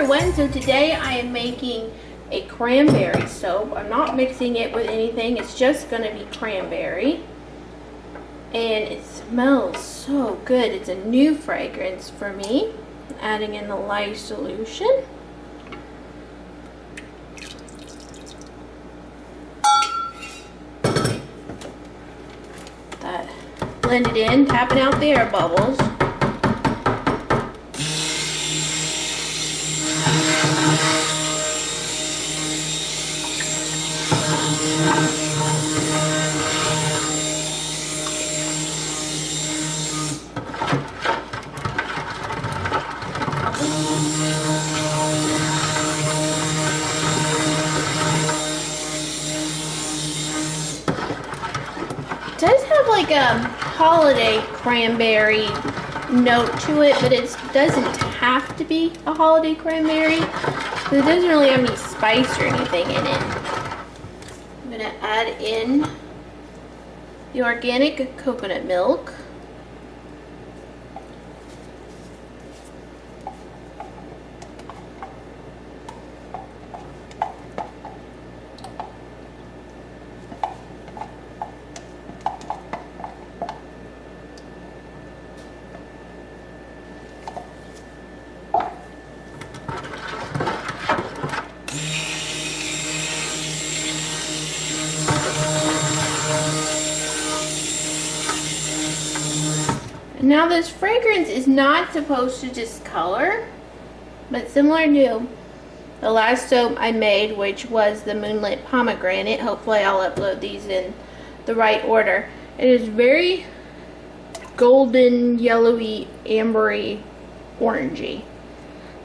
everyone, so today I am making a cranberry soap. I'm not mixing it with anything, it's just going to be cranberry. And it smells so good. It's a new fragrance for me. Adding in the lye solution. That blended in, tapping out the air bubbles. It does have like a holiday cranberry note to it, but it doesn't have to be a holiday cranberry. So it doesn't really have any spice or anything in it. I'm going to add in the organic coconut milk. Now this fragrance is not supposed to discolor, but similar to the last soap I made, which was the Moonlit Pomegranate. Hopefully I'll upload these in the right order. It is very golden, yellowy, ambery, orangey.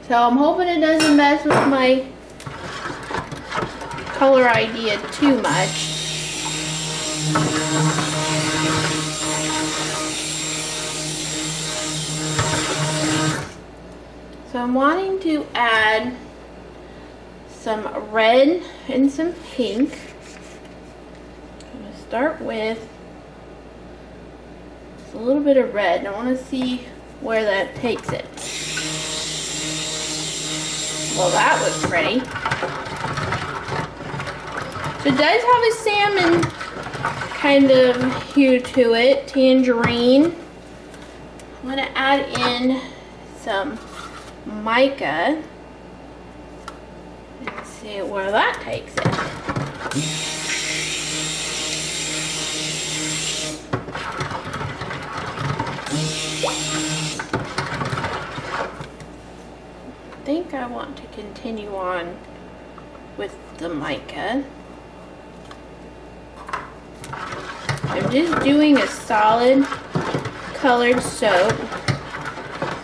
So I'm hoping it doesn't mess with my color idea too much. So I'm wanting to add some red and some pink. I'm going to start with a little bit of red. I want to see where that takes it. Well, that was pretty. So it does have a salmon kind of hue to it, tangerine. I'm going to add in some mica and see where that takes it. I think I want to continue on with the mica. I'm just doing a solid colored soap.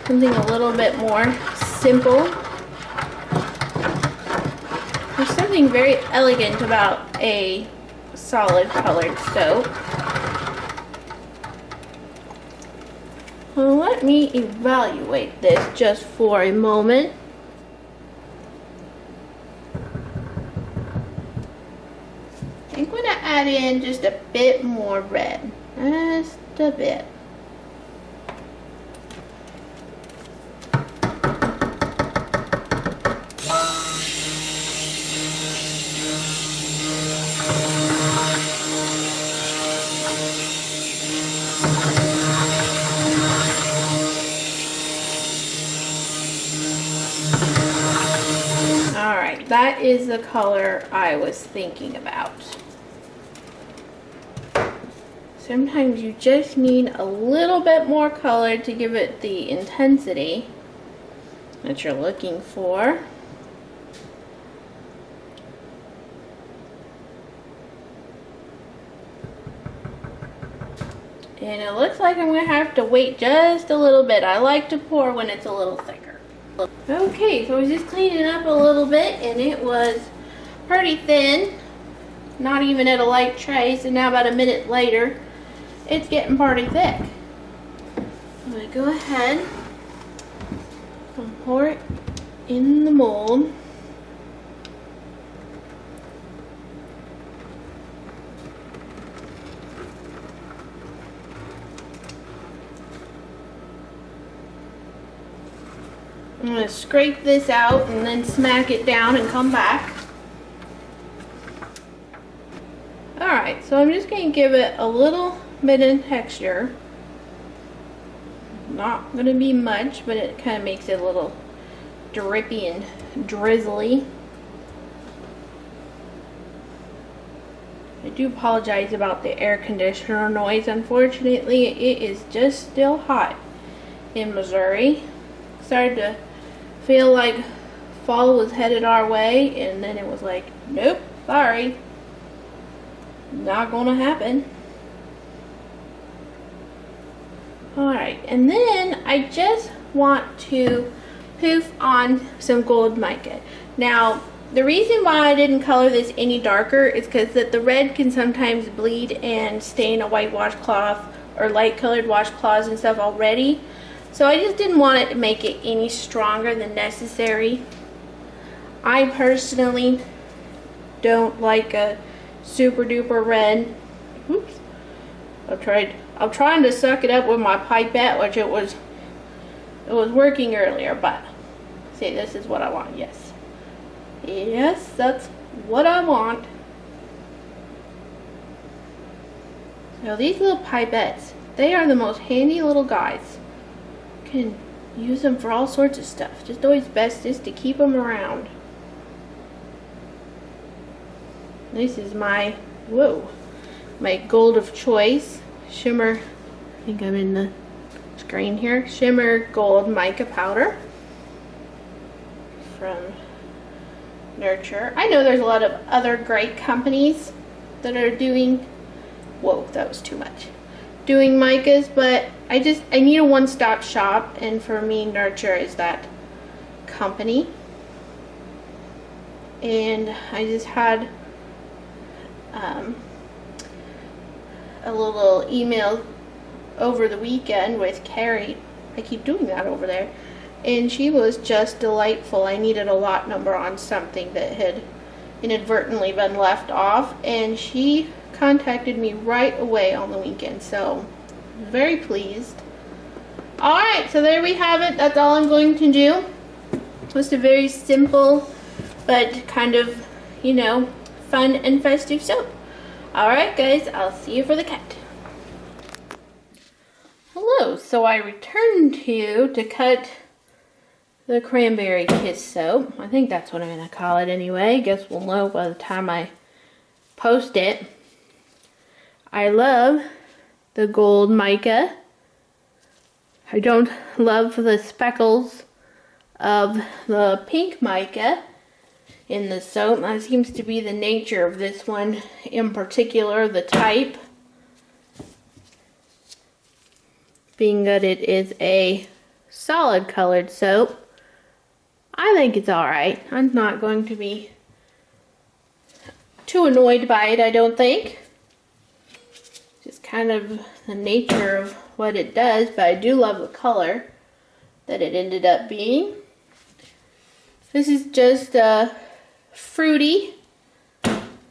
Something a little bit more simple. There's something very elegant about a solid colored soap. Well, let me evaluate this just for a moment. I think I'm going to add in just a bit more red. Just a bit. Alright, that is the color I was thinking about. Sometimes you just need a little bit more color to give it the intensity that you're looking for. And it looks like I'm going to have to wait just a little bit. I like to pour when it's a little thicker. Okay, so I was just cleaning up a little bit and it was pretty thin. Not even at a light tray, so now about a minute later, it's getting pretty thick. I'm going to go ahead and pour it in the mold. I'm going to scrape this out and then smack it down and come back. Alright, so I'm just going to give it a little bit of texture. Not going to be much, but it kind of makes it a little drippy and drizzly. I do apologize about the air conditioner noise. Unfortunately, it is just still hot in Missouri. Started to feel like fall was headed our way, and then it was like, nope, sorry, not gonna happen. Alright, and then I just want to poof on some gold mica. Now, the reason why I didn't color this any darker is because that the red can sometimes bleed and stain a white washcloth or light colored washcloths and stuff already. So I just didn't want it to make it any stronger than necessary. I personally don't like a super duper red. Oops. I'm trying to suck it up with my pipette, which it was working earlier, but see, this is what I want. Yes. Yes, that's what I want. So these little pipettes, they are the most handy little guys. You can use them for all sorts of stuff. Just always best is to keep them around. This is my, my gold of choice. Shimmer, I think I'm in the screen here. Shimmer Gold Mica Powder from Nurture. I know there's a lot of other great companies that are doing, that was too much, doing micas, but I need a one-stop shop, and for me, Nurture is that company. And I just had a little email over the weekend with Carrie. I keep doing that over there. And she was just delightful. I needed a lot number on something that had inadvertently been left off, and she contacted me right away on the weekend, so very pleased. Alright, so there we have it. That's all I'm going to do. Just a very simple but kind of, you know, fun and festive soap. Alright guys, I'll see you for the cut. Hello, so I returned to cut the Cranberry Kiss soap. I think that's what I'm going to call it anyway. Guess we'll know by the time I post it. I love the gold mica. I don't love the speckles of the pink mica in the soap. That seems to be the nature of this one in particular, the type. Being that it is a solid colored soap, I think it's alright. I'm not going to be too annoyed by it, I don't think. Just kind of the nature of what it does, but I do love the color that it ended up being. This is just a fruity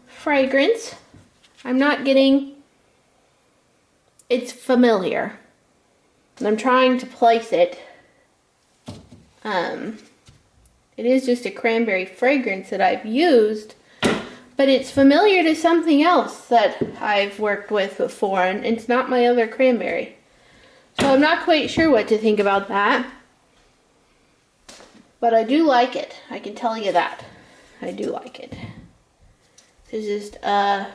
fragrance. I'm not getting, it's familiar. And I'm trying to place it. It is just a cranberry fragrance that I've used, but it's familiar to something else that I've worked with before, and it's not my other cranberry. So I'm not quite sure what to think about that. But I do like it. I can tell you that. I do like it. This is just a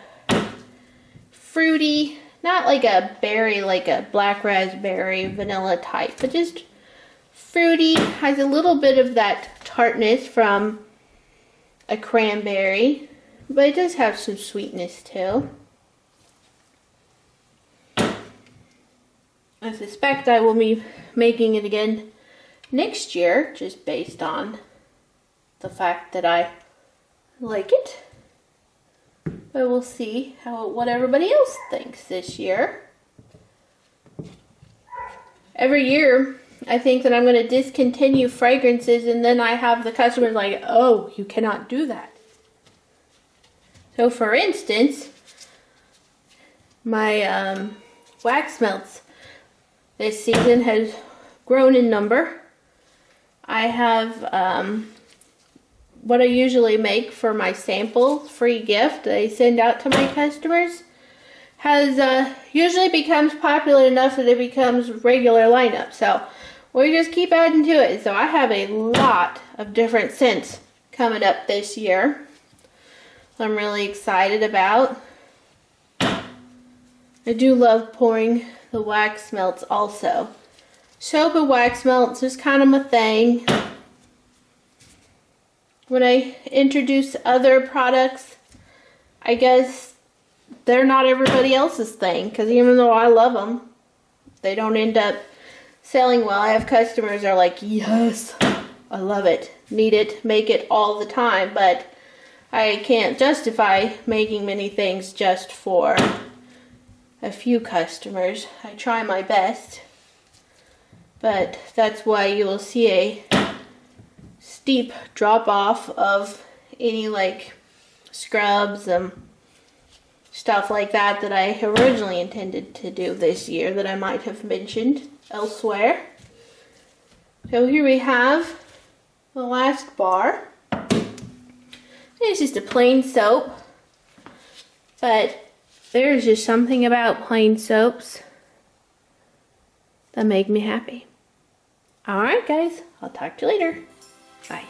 fruity, not like a berry, like a black raspberry vanilla type, but just fruity. Has a little bit of that tartness from a cranberry, but it does have some sweetness too. I suspect I will be making it again next year, just based on the fact that I like it. But we'll see what everybody else thinks this year. Every year, I think that I'm going to discontinue fragrances, and then I have the customers like, oh, you cannot do that. So for instance, my wax melts this season has grown in number. I have what I usually make for my sample free gift that I send out to my customers has usually becomes popular enough that it becomes regular lineup. So we just keep adding to it. So I have a lot of different scents coming up this year. I'm really excited about. I do love pouring the wax melts also. Soap and wax melts is kind of my thing. When I introduce other products, I guess they're not everybody else's thing, because even though I love them, they don't end up selling well. I have customers that are like, yes, I love it, need it, make it all the time, but I can't justify making many things just for a few customers. I try my best, but that's why you will see a steep drop off of any like scrubs and stuff like that that I originally intended to do this year that I might have mentioned elsewhere. So here we have the last bar. It's just a plain soap, but there's just something about plain soaps that make me happy. Alright guys, I'll talk to you later. Bye.